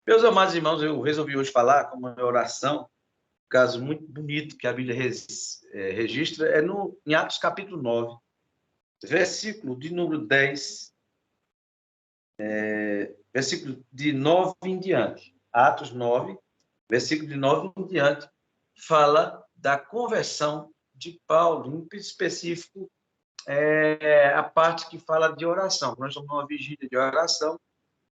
Meus amados irmãos, eu resolvi hoje falar como uma oração, um caso muito bonito que a Bíblia registra, em Atos capítulo 9, versículo de número 10, versículo de 9 em diante. Atos 9, versículo de 9 em diante, fala da conversão de Paulo, em específico, a parte que fala de oração. Nós estamos numa vigília de oração,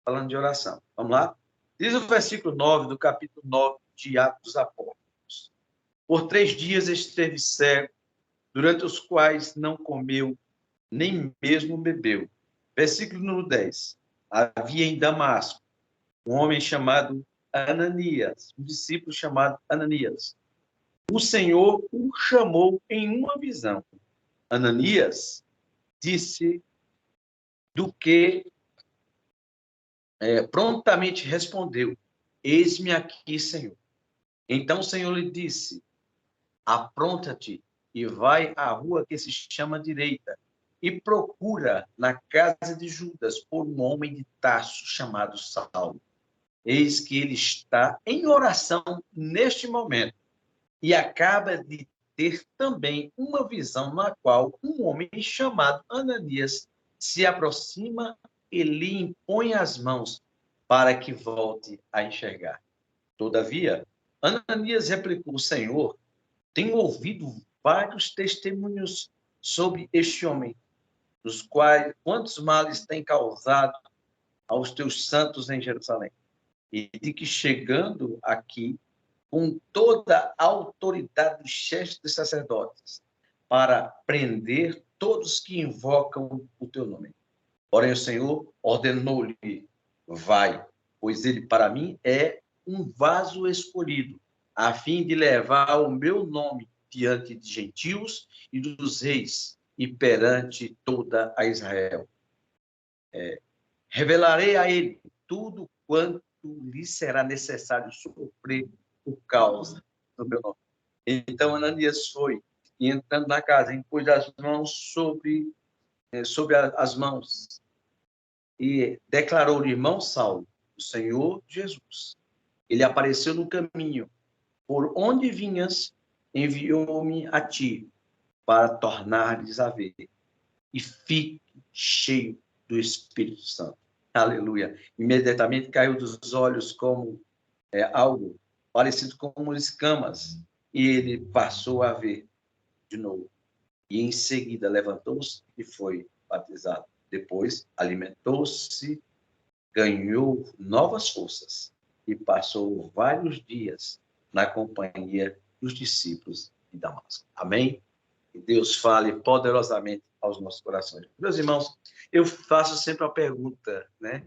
falando de oração. Vamos lá? Diz o versículo 9 do capítulo 9 de Atos dos Apóstolos. Por 3 dias esteve cego, durante os quais não comeu, nem mesmo bebeu. Versículo número 10. Havia em Damasco um homem chamado Ananias, um discípulo chamado Ananias. O Senhor o chamou em uma visão. Ananias disse do que prontamente respondeu: eis-me aqui, Senhor. Então o Senhor lhe disse: apronta-te e vai à rua que se chama Direita, e procura na casa de Judas por um homem de Tarso chamado Saulo. Eis que ele está em oração neste momento, e acaba de ter também uma visão na qual um homem chamado Ananias se aproxima e lhe impõe as mãos para que volte a enxergar. Todavia, Ananias replicou: Senhor, tenho ouvido vários testemunhos sobre este homem, dos quais quantos males tem causado aos teus santos em Jerusalém, e de que chegando aqui com toda a autoridade dos chefes dos sacerdotes, para prender todos que invocam o teu nome. Porém, o Senhor ordenou-lhe: vai, pois ele para mim é um vaso escolhido, a fim de levar o meu nome diante de gentios e dos reis e perante toda a Israel. Revelarei a ele tudo quanto lhe será necessário sofrer por causa do meu nome. Então Ananias foi, e entrando na casa, impôs as mãos sobre as mãos e declarou ao irmão Saulo: o Senhor Jesus, ele apareceu no caminho, por onde vinhas, enviou-me a ti, para tornares a ver, e fique cheio do Espírito Santo. Aleluia. Imediatamente caiu dos olhos como algo parecido com escamas, e ele passou a ver de novo. E em seguida levantou-se e foi batizado. Depois alimentou-se, ganhou novas forças e passou vários dias na companhia dos discípulos de Damasco. Amém? Que Deus fale poderosamente aos nossos corações. Meus irmãos, eu faço sempre uma pergunta, né?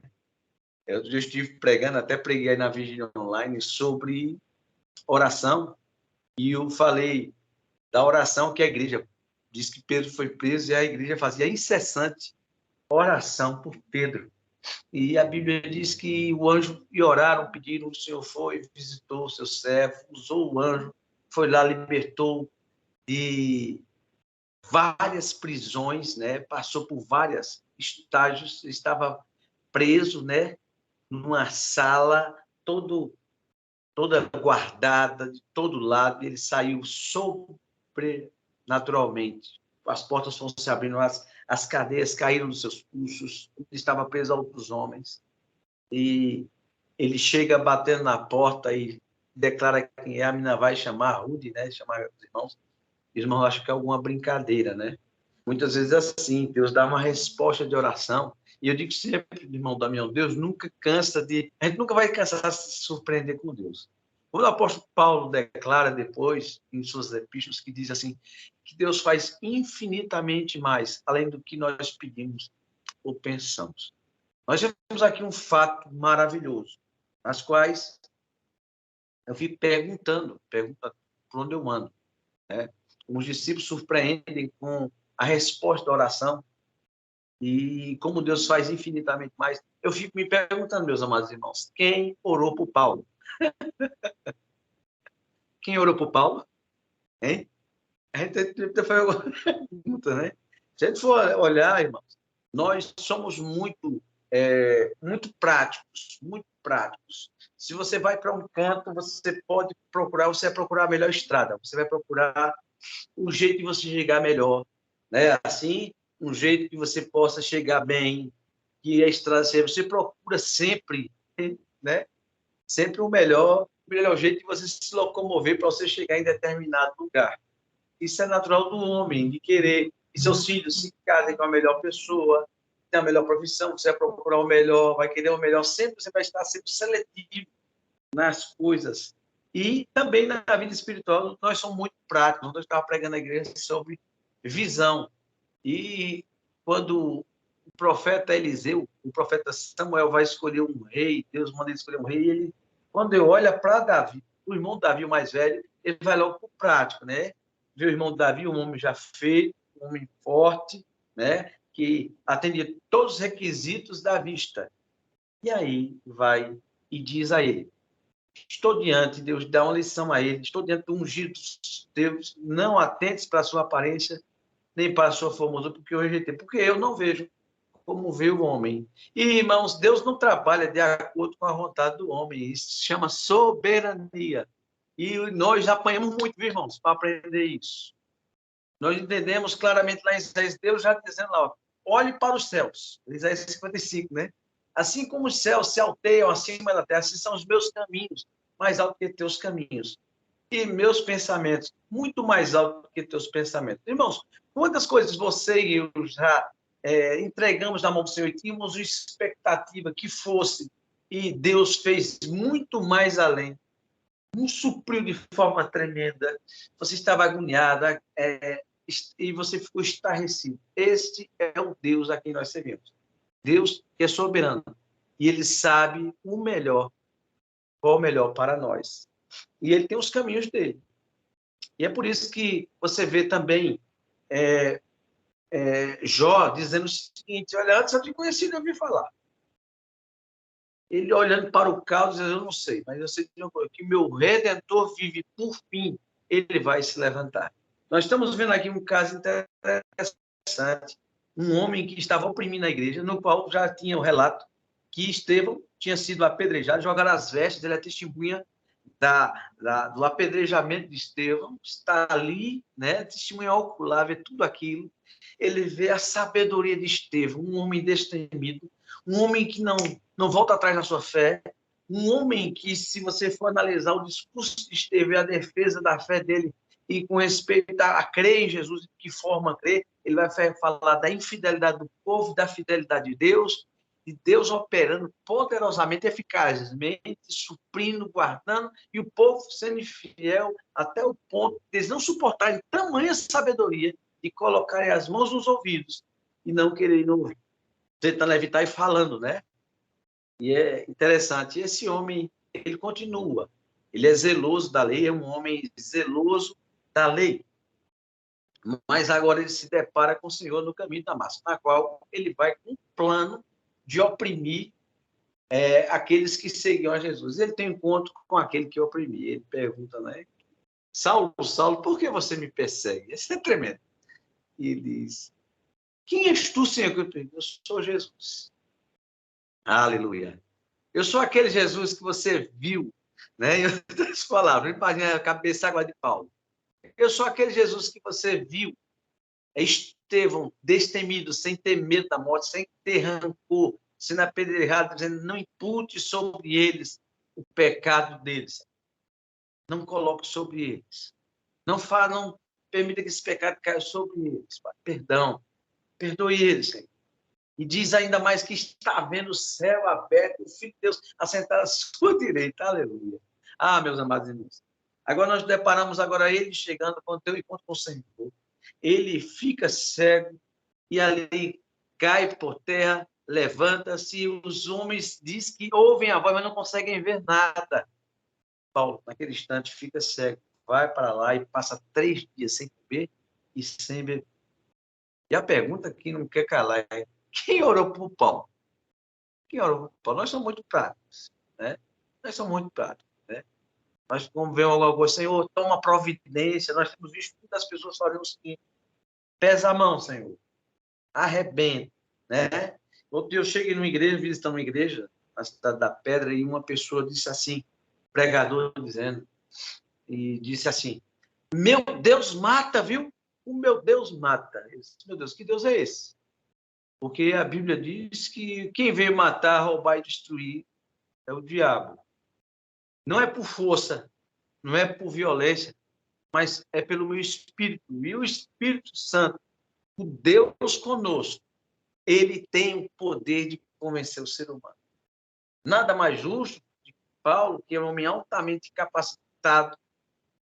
Eu já estive pregando, até preguei aí na vigília online sobre oração, e eu falei da oração que a igreja diz que Pedro foi preso e a igreja fazia incessante oração por Pedro. E a Bíblia diz que o anjo, e oraram, pediram, o Senhor foi, visitou o seu servo, usou o anjo, foi lá, libertou de várias prisões, né? Passou por vários estágios, estava preso, né? Numa sala toda guardada, de todo lado, ele saiu sobrenaturalmente. As portas foram se abrindo, as cadeias caíram dos seus pulsos, ele estava preso a outros homens. E ele chega batendo na porta e declara quem é, a menina vai chamar a Rude, né? Chamar os irmãos. Os irmãos acham que é alguma brincadeira, né? Muitas vezes é assim, Deus dá uma resposta de oração. E eu digo sempre, irmão Damião, Deus nunca cansa de... A gente nunca vai cansar de se surpreender com Deus. O apóstolo Paulo declara depois, em suas epístolas, que diz assim, que Deus faz infinitamente mais, além do que nós pedimos ou pensamos. Nós temos aqui um fato maravilhoso, nas quais eu fico perguntando por onde eu ando, né? Os discípulos surpreendem com a resposta da oração, e como Deus faz infinitamente mais. Eu fico me perguntando, meus amados irmãos, quem orou por Paulo? Quem orou por Paulo? Hein? A gente tem que fazer uma pergunta, né? Se a gente for olhar, irmãos, nós somos muito práticos, muito práticos. Se você vai para um canto, você pode procurar, você vai procurar a melhor estrada, você vai procurar um jeito de você chegar melhor, né? Assim, um jeito que você possa chegar bem, que a estrada você procura sempre, né? Sempre o melhor jeito de você se locomover para você chegar em determinado lugar. Isso é natural do homem, de querer que seus filhos se casem com a melhor pessoa, tenha a melhor profissão, você vai procurar o melhor, vai querer o melhor, sempre você vai estar sempre seletivo nas coisas. E também na vida espiritual, nós somos muito práticos. Nós estávamos pregando na igreja sobre visão. E quando o profeta Eliseu, o profeta Samuel vai escolher um rei, Deus manda ele escolher um rei, e ele, quando ele olha para Davi, o irmão Davi, o mais velho, ele vai logo para o prático, né? Vê o irmão Davi, um homem já feito, um homem forte, né? Que atendia todos os requisitos da vista. E aí vai e diz a ele: estou diante, Deus dá uma lição a ele, estou diante do ungido de Deus, não atentes para a sua aparência, nem para a sua formosura, porque eu rejeitei, porque eu não vejo como vê o homem. E, irmãos, Deus não trabalha de acordo com a vontade do homem, isso se chama soberania. E nós apanhamos muito, viu, irmãos, para aprender isso. Nós entendemos claramente lá em Isaías, Deus já dizendo lá, ó, olhe para os céus, Isaías 55, né? Assim como os céus se alteiam acima da terra, assim são os meus caminhos, mais altos que teus caminhos. E meus pensamentos, muito mais altos que teus pensamentos. Irmãos, quantas coisas você e eu já entregamos na mão do Senhor e tínhamos expectativa que fosse, e Deus fez muito mais além, nos supriu de forma tremenda. Você estava agoniada e você ficou estarrecido. Este é o Deus a quem nós servimos. Deus que é soberano. E ele sabe o melhor, qual é o melhor para nós. E ele tem os caminhos dele. E é por isso que você vê também Jó dizendo o seguinte: olha, antes eu te conheci, não ouvi falar. Ele olhando para o caos, dizendo: eu não sei, mas eu sei que meu Redentor vive, por fim, ele vai se levantar. Nós estamos vendo aqui um caso interessante, um homem que estava oprimindo a igreja, no qual já tinha o relato que Estevão tinha sido apedrejado, jogaram as vestes, ele é testemunha do apedrejamento de Estevão, está ali, né, testemunha ocular, vê tudo aquilo, ele vê a sabedoria de Estevão, um homem destemido, um homem que não volta atrás na sua fé, um homem que, se você for analisar o discurso de Estevão, a defesa da fé dele, e com respeito a crer em Jesus, de que forma crer, ele vai falar da infidelidade do povo, da fidelidade de Deus, de Deus operando poderosamente, eficazmente, suprindo, guardando, e o povo sendo infiel até o ponto de eles não suportarem tamanha sabedoria de colocarem as mãos nos ouvidos e não quererem ouvir. Tentando evitar e falando, né? E é interessante. Esse homem, ele continua. Ele é zeloso da lei, é um homem zeloso da lei. Mas agora ele se depara com o Senhor no caminho de Damasco, na qual ele vai com um plano de oprimir aqueles que seguiam a Jesus. Ele tem um encontro com aquele que oprimia. Ele pergunta, né? Saulo, Saulo, por que você me persegue? Isso é tremendo. E ele diz: quem és tu, Senhor? Eu sou Jesus. Aleluia. Eu sou aquele Jesus que você viu, né? Em outras palavras, imagina a cabeça água de Paulo. Eu sou aquele Jesus que você viu. Estevão, destemido, sem ter medo da morte, sem ter rancor, sendo apedrejado, dizendo: não impute sobre eles o pecado deles. Não coloque sobre eles. Não permita que esse pecado caia sobre eles. Perdão. Perdoe eles, Senhor. E diz ainda mais que está vendo o céu aberto, o Filho de Deus assentado à sua direita. Aleluia. Ah, meus amados irmãos. Agora nós deparamos agora ele chegando com o teu encontro com o Senhor. Ele fica cego e ali cai por terra, levanta-se. Os homens diz que ouvem a voz, mas não conseguem ver nada. Paulo, naquele instante, fica cego, vai para lá e passa 3 dias sem comer e sem beber. E a pergunta que não quer calar é: quem orou por Paulo? Quem orou por Paulo? Nós somos muito práticos, né? Nós somos muito práticos, né? Nós, quando vemos alguma coisa, Senhor, toma providência. Nós temos visto muitas pessoas fazendo o seguinte: pesa a mão, Senhor, arrebenta, né? Outro dia eu cheguei numa igreja, visitando uma igreja, na cidade da pedra, e uma pessoa disse assim, pregador disse assim, meu Deus mata, viu? O meu Deus mata. Eu disse, meu Deus, que Deus é esse? Porque a Bíblia diz que quem veio matar, roubar e destruir é o diabo. Não é por força, não é por violência, mas é pelo meu espírito. E o Espírito Santo, o Deus conosco, ele tem o poder de convencer o ser humano. Nada mais justo de Paulo, que é um homem altamente capacitado,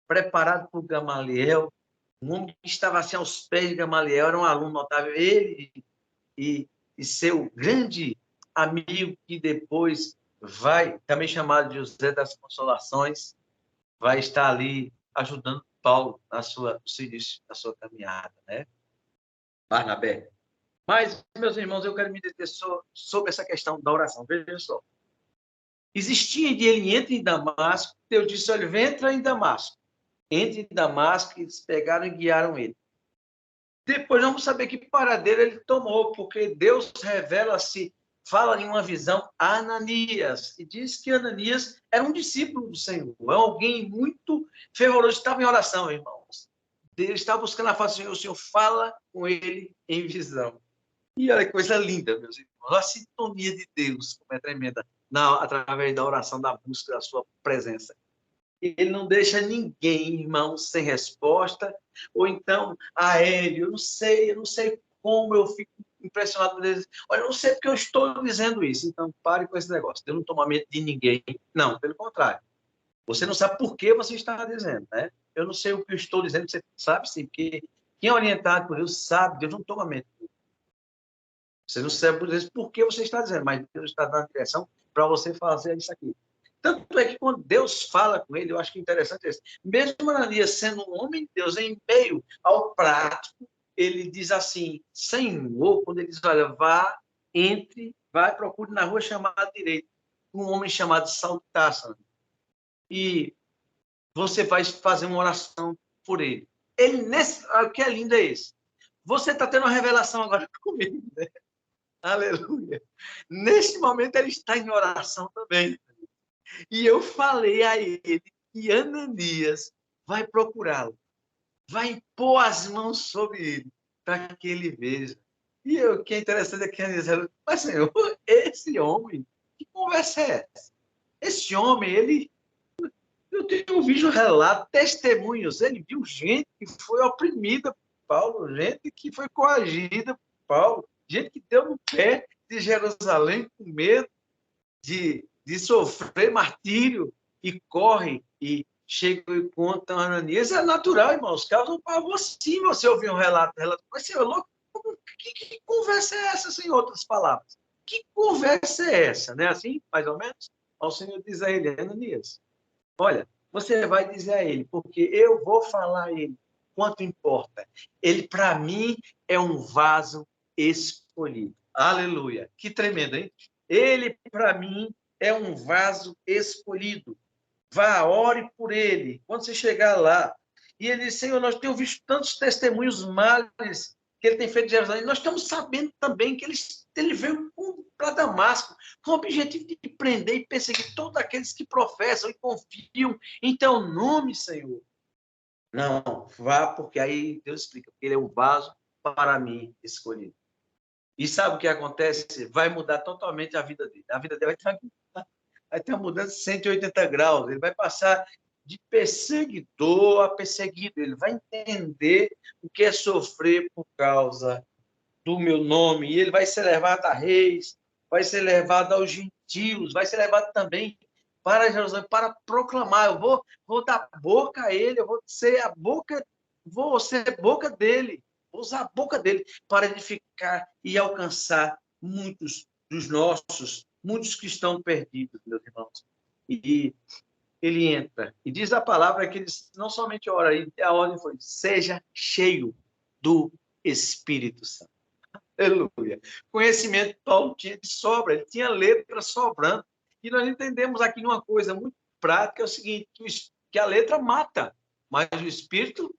preparado por Gamaliel, um homem que estava assim aos pés de Gamaliel, era um aluno notável, ele e seu grande amigo, que depois vai, também chamado de José das Consolações, vai estar ali ajudando Paulo no seu início, na sua caminhada, né? Barnabé. Mas, meus irmãos, eu quero me deter sobre essa questão da oração. Veja só. Existia de ele entre em Damasco, Deus disse, olha, vem entrar em Damasco. Entre em Damasco, eles pegaram e guiaram ele. Depois vamos saber que paradeira ele tomou, porque Deus revela-se, fala em uma visão a Ananias, e diz que Ananias era um discípulo do Senhor, é alguém muito fervoroso, estava em oração, irmãos. Ele estava buscando a face do Senhor, o Senhor fala com ele em visão. E olha que coisa linda, meus irmãos, a sintonia de Deus, como é tremenda, através da oração, da busca da sua presença. Ele não deixa ninguém, irmão, sem resposta, ou então, ele, eu não sei como, eu fico impressionado por eles. Olha, eu não sei porque eu estou dizendo isso, então pare com esse negócio. Deus não toma medo de ninguém. Não, pelo contrário. Você não sabe por que você está dizendo, né? Eu não sei o que eu estou dizendo, você sabe sim, porque quem é orientado por Deus sabe, Deus não toma medo. Você não sabe por que você está dizendo, mas Deus está dando a direção para você fazer isso aqui. Tanto é que quando Deus fala com ele, eu acho que interessante isso. Mesmo Ananias sendo um homem de Deus, em meio ao prático, ele diz assim, Senhor, quando ele diz, olha, vai, procure na rua chamada direita, um homem chamado Saulo de Tarso, e você vai fazer uma oração por ele. O que é lindo é esse. Você está tendo uma revelação agora comigo, né? Aleluia. Neste momento ele está em oração também. E eu falei a ele que Ananias vai procurá-lo, vai impor as mãos sobre ele, para que ele veja. E o que é interessante é que Ananias, mas Senhor, esse homem, que conversa é essa? Esse homem, eu tenho visto relatos, testemunhos, ele viu gente que foi oprimida por Paulo, gente que foi coagida por Paulo, gente que deu no pé de Jerusalém com medo de sofrer martírio, e corre e chega e conta a Ananias. É natural, irmãos, causam pavor sim você ouvir um relato. Mas, Senhor, louco, que conversa é essa, sem outras palavras? Que conversa é essa, né? Assim, mais ou menos? O Senhor diz a ele, Ananias, olha, você vai dizer a ele, porque eu vou falar a ele quanto importa. Ele, para mim, é um vaso escolhido. Aleluia. Que tremendo, hein? Ele, para mim, é um vaso escolhido. Vá, ore por ele. Quando você chegar lá, e ele diz, Senhor, nós temos visto tantos testemunhos males que ele tem feito de Jerusalém. Nós estamos sabendo também que ele veio para Damasco com o objetivo de prender e perseguir todos aqueles que professam e confiam em teu nome, Senhor. Não, vá, porque aí Deus explica, porque ele é o vaso para mim escolhido. E sabe o que acontece? Vai mudar totalmente a vida dele. A vida dele vai ter uma mudança de 180 graus. Ele vai passar de perseguidor a perseguido. Ele vai entender o que é sofrer por causa do meu nome. E ele vai ser levado a reis, vai ser levado aos gentios, vai ser levado também para Jerusalém, para proclamar. Eu vou dar boca a ele, eu vou ser boca dele. Vou usar a boca dele para edificar e alcançar muitos dos nossos, muitos que estão perdidos, meus irmãos. E ele entra. E diz a palavra que ele não somente ora, a ordem foi, seja cheio do Espírito Santo. Aleluia. Conhecimento Paulo tinha de sobra, ele tinha letra sobrando. E nós entendemos aqui uma coisa muito prática, é o seguinte, que a letra mata, mas o Espírito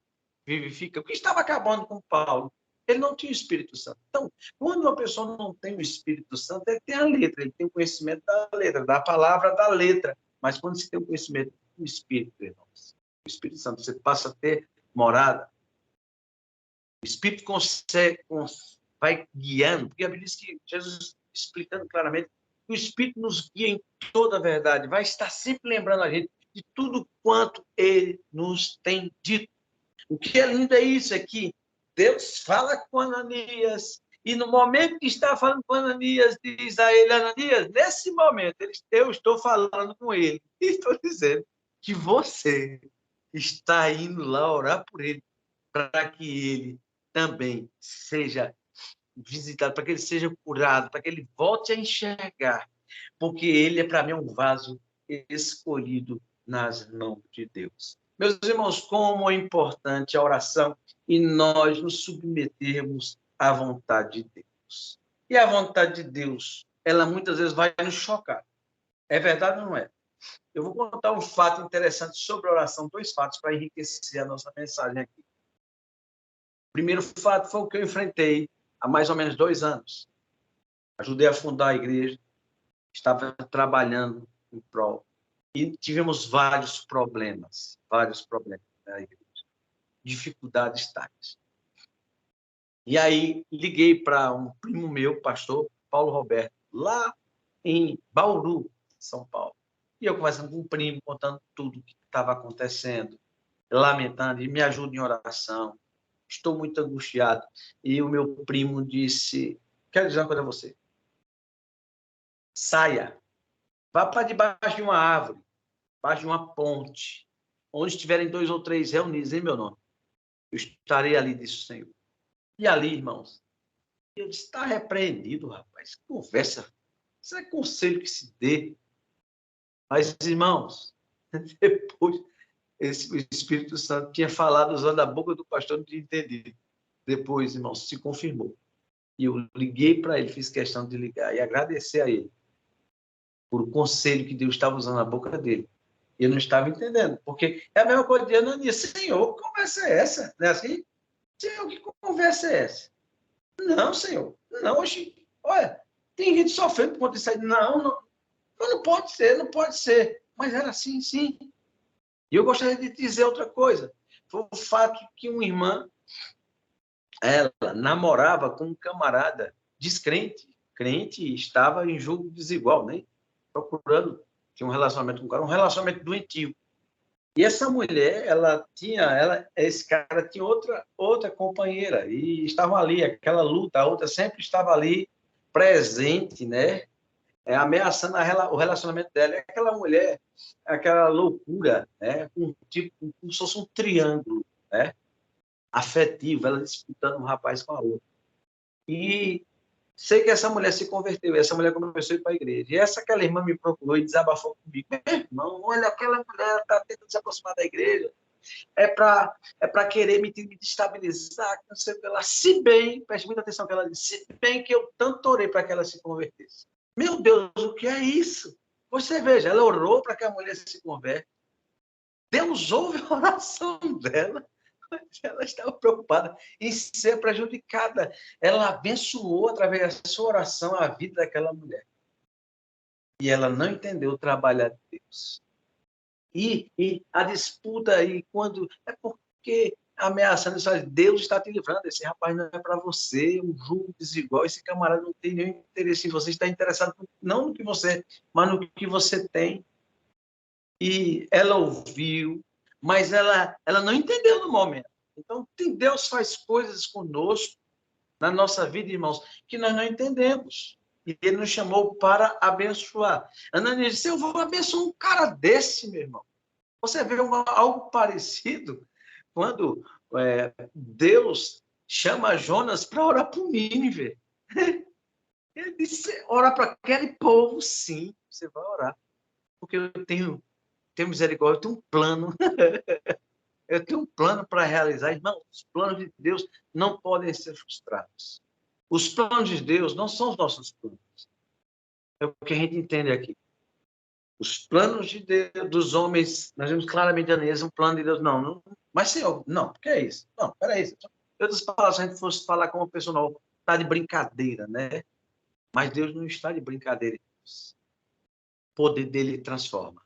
vivifica. O que estava acabando com Paulo? Ele não tinha o Espírito Santo. Então, quando uma pessoa não tem o Espírito Santo, ele tem a letra, ele tem o conhecimento da letra, da palavra da letra. Mas quando você tem o conhecimento do Espírito, irmãos, o Espírito Santo, você passa a ter morada. O Espírito vai guiando, porque a Bíblia diz que Jesus, explicando claramente, que o Espírito nos guia em toda a verdade, vai estar sempre lembrando a gente de tudo quanto ele nos tem dito. O que é lindo é isso aqui. Deus fala com Ananias, e no momento que está falando com Ananias, diz a ele, Ananias, nesse momento, eu estou falando com ele, e estou dizendo que você está indo lá orar por ele, para que ele também seja visitado, para que ele seja curado, para que ele volte a enxergar, porque ele é, para mim, um vaso escolhido nas mãos de Deus. Meus irmãos, como é importante a oração e nós nos submetermos à vontade de Deus. E a vontade de Deus, ela muitas vezes vai nos chocar. É verdade ou não é? Eu vou contar um fato interessante sobre a oração, 2 fatos para enriquecer a nossa mensagem aqui. O primeiro fato foi o que eu enfrentei há mais ou menos 2 anos. Ajudei a fundar a igreja, estava trabalhando em prol. E tivemos vários problemas na igreja. Dificuldades tais. E aí liguei para um primo meu, pastor Paulo Roberto, lá em Bauru, São Paulo. E eu conversando com o primo, contando tudo o que estava acontecendo, lamentando, e me ajuda em oração. Estou muito angustiado. E o meu primo disse, quero dizer uma coisa a você. Saia, vá para debaixo de uma árvore, debaixo de uma ponte, onde estiverem 2 ou 3 reunidos em meu nome. Eu estarei ali, disse o Senhor. E ali, irmãos, eu disse, está repreendido, rapaz. Conversa. Isso é conselho que se dê. Mas, irmãos, depois, o Espírito Santo tinha falado usando a boca do pastor, não tinha entendido. Depois, irmãos, se confirmou. E eu liguei para ele, fiz questão de ligar e agradecer a ele por o conselho que Deus estava usando na boca dele. Eu não estava entendendo, porque é a mesma coisa de Ananias. Senhor, que conversa é essa? Não é assim? Senhor, que conversa é essa? Não, Senhor. Não, oxi. Olha, tem gente sofrendo por conta disso aí. Não pode ser, não pode ser. Mas era assim, sim. E eu gostaria de dizer outra coisa. Foi o fato que uma irmã, ela namorava com um camarada descrente, crente, e estava em julgo desigual, né? Procurando, tinha um relacionamento com o cara, um relacionamento doentio. E essa mulher, esse cara tinha outra companheira, e estavam ali, aquela luta, a outra sempre estava ali, presente, né? Ameaçando o relacionamento dela. E aquela mulher, aquela loucura, né? Tipo, como se fosse um triângulo, né? Afetivo, ela disputando um rapaz com a outra. E sei que essa mulher se converteu, essa mulher começou a ir para a igreja. E aquela irmã me procurou e desabafou comigo. Meu irmão, olha, aquela mulher está tentando se aproximar da igreja. É para querer me destabilizar, não sei o que lá. Se bem, preste muita atenção que ela disse, se bem que eu tanto orei para que ela se convertesse. Meu Deus, o que é isso? Você veja, ela orou para que a mulher se converta. Deus ouve a oração dela. Ela estava preocupada em ser prejudicada. Ela abençoou, através da sua oração, a vida daquela mulher. E ela não entendeu o trabalho de Deus. E a disputa aí, quando... É porque ameaçando, Deus está te livrando, esse rapaz não é para você, um julgo desigual, esse camarada não tem nenhum interesse em você, está interessado não no que você, mas no que você tem. E ela ouviu, mas ela não entendeu no momento. Então, Deus faz coisas conosco, na nossa vida, irmãos, que nós não entendemos. E ele nos chamou para abençoar. Ananias disse, eu vou abençoar um cara desse, meu irmão. Você vê algo parecido quando Deus chama Jonas para orar por Nínive. Ele disse, ora para aquele povo, sim, você vai orar. Porque eu tenho misericórdia, eu tenho um plano. Eu tenho um plano para realizar. Irmão, os planos de Deus não podem ser frustrados. Os planos de Deus não são os nossos planos. É o que a gente entende aqui. Os planos de Deus, dos homens, nós vemos claramente, Ananias, um plano de Deus. Não, mas Senhor, não, o que é isso? Não, peraí. Em outras palavras, se a gente fosse falar como uma pessoa não está de brincadeira, né? Mas Deus não está de brincadeira. O poder dele transforma.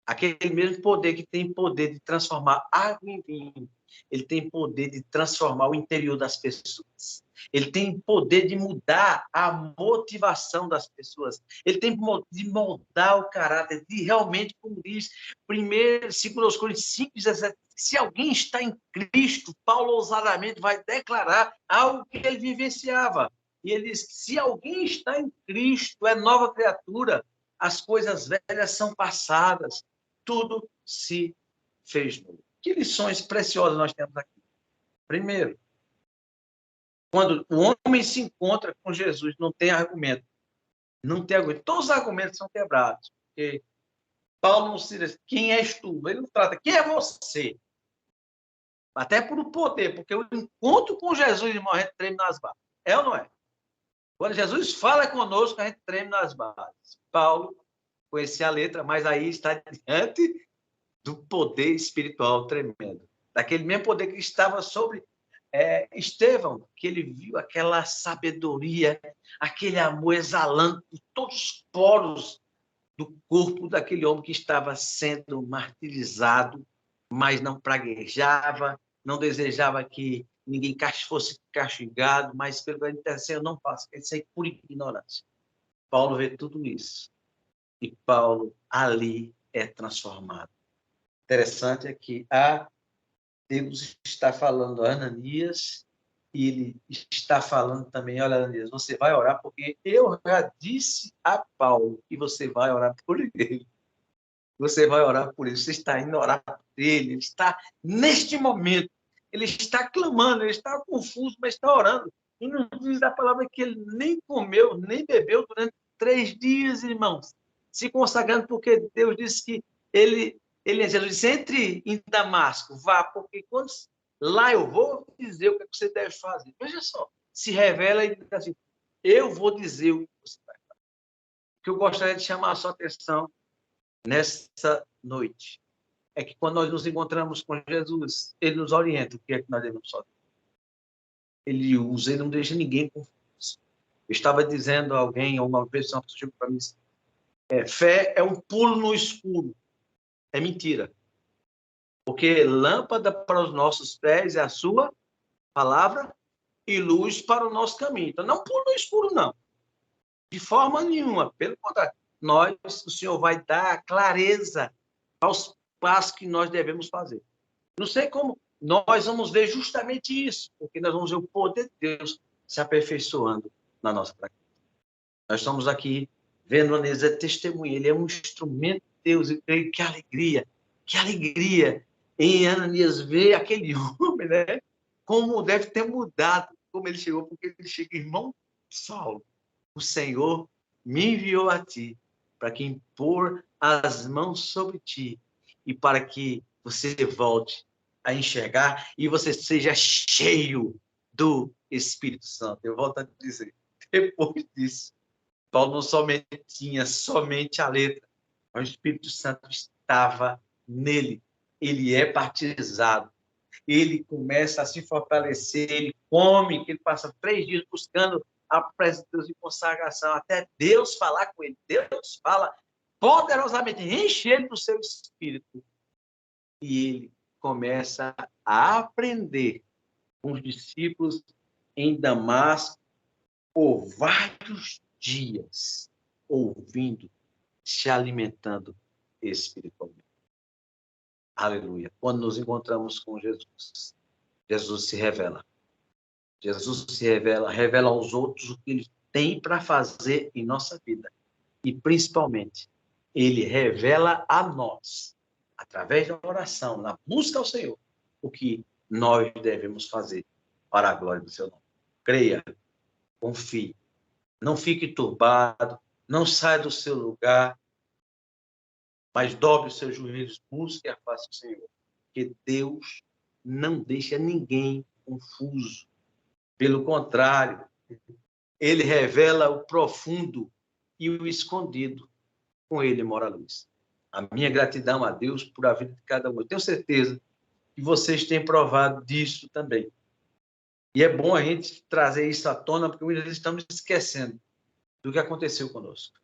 Aquele mesmo poder que tem poder de transformar água em vinho, ele tem poder de transformar o interior das pessoas. Ele tem poder de mudar a motivação das pessoas. Ele tem de moldar o caráter, de realmente, como diz, primeiro, 2 Coríntios 5:17, se alguém está em Cristo, Paulo ousadamente vai declarar algo que ele vivenciava. E ele diz, se alguém está em Cristo, é nova criatura, as coisas velhas são passadas, tudo se fez novo. Que lições preciosas nós temos aqui? Primeiro, quando o homem se encontra com Jesus, não tem argumento. Não tem argumento. Todos os argumentos são quebrados. Porque Paulo não se diz, quem és tu? Ele não trata, quem é você? Até por o poder, porque o encontro com Jesus, irmão, a gente treme nas bases. É ou não é? Quando Jesus fala conosco, a gente treme nas bases. Paulo conhecia a letra, mas aí está diante do poder espiritual tremendo. Daquele mesmo poder que estava sobre Estevão, que ele viu aquela sabedoria, aquele amor exalando por todos os poros do corpo daquele homem que estava sendo martirizado, mas não praguejava, não desejava que ninguém fosse castigado, mas pelo que ele disse, eu não faço, isso é por ignorância. Paulo vê tudo isso. E Paulo ali é transformado. Interessante é que Deus está falando a Ananias e ele está falando também, olha, Ananias, você vai orar porque eu já disse a Paulo que você vai orar por ele. Você vai orar por ele, você está indo orar por ele, ele está, neste momento, ele está clamando, ele está confuso, mas está orando. E não diz a palavra que ele nem comeu, nem bebeu durante 3 dias, irmãos, se consagrando, porque Deus disse que Jesus disse, entre em Damasco, vá, porque quando lá eu vou dizer o que você deve fazer. Veja só, se revela e diz assim, eu vou dizer o que você vai fazer. O que eu gostaria de chamar a sua atenção nessa noite é que quando nós nos encontramos com Jesus, ele nos orienta o que é que nós devemos fazer. Ele usa, ele não deixa ninguém confuso. Eu estava dizendo a alguém, uma vez, uma pessoa para mim, fé é um pulo no escuro. É mentira. Porque lâmpada para os nossos pés é a sua palavra e luz para o nosso caminho. Então, não pulo no escuro, não. De forma nenhuma. Pelo contrário, o Senhor vai dar clareza aos passos que nós devemos fazer. Não sei como nós vamos ver justamente isso, porque nós vamos ver o poder de Deus se aperfeiçoando na nossa prática. Nós estamos aqui vendo a Ananias testemunha, ele é um instrumento de Deus, e creio que alegria em Ananias ver aquele homem, né? Como deve ter mudado, como ele chegou, porque ele chega, irmão Saulo, o Senhor me enviou a ti para que impor as mãos sobre ti e para que você volte a enxergar e você seja cheio do Espírito Santo. Eu volto a dizer, depois disso, Paulo não somente tinha somente a letra, o Espírito Santo estava nele. Ele é batizado. Ele começa a se fortalecer, ele come, ele passa 3 dias buscando a presença de Deus em consagração, até Deus falar com ele. Deus fala poderosamente, enche ele do seu espírito. E ele começa a aprender com os discípulos em Damasco por vários dias, ouvindo, se alimentando espiritualmente. Aleluia. Quando nos encontramos com Jesus, Jesus se revela. Jesus se revela aos outros o que ele tem para fazer em nossa vida. E, principalmente, ele revela a nós, através da oração, na busca ao Senhor, o que nós devemos fazer para a glória do seu nome. Creia, confie, não fique turbado, não saia do seu lugar, mas dobre os seus joelhos, busque a face do Senhor, porque Deus não deixa ninguém confuso. Pelo contrário, ele revela o profundo e o escondido. Com ele mora a luz. A minha gratidão a Deus por a vida de cada um. Eu tenho certeza que vocês têm provado disso também. E é bom a gente trazer isso à tona, porque muitas vezes estamos esquecendo do que aconteceu conosco.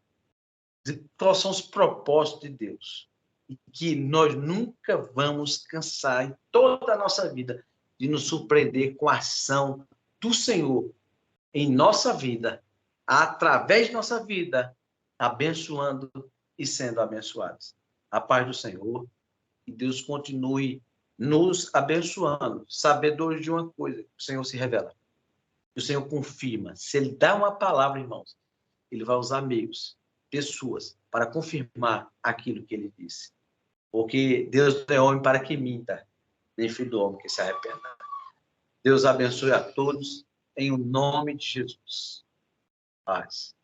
Quais são os propósitos de Deus? E que nós nunca vamos cansar em toda a nossa vida de nos surpreender com a ação do Senhor em nossa vida, através de nossa vida, abençoando e sendo abençoados. A paz do Senhor, e Deus continue nos abençoando, sabedores de uma coisa, o Senhor se revela, o Senhor confirma. Se Ele dá uma palavra, irmãos, Ele vai usar meios, pessoas, para confirmar aquilo que Ele disse. Porque Deus não é homem para que minta, nem filho do homem que se arrependa. Deus abençoe a todos, em o nome de Jesus. Paz.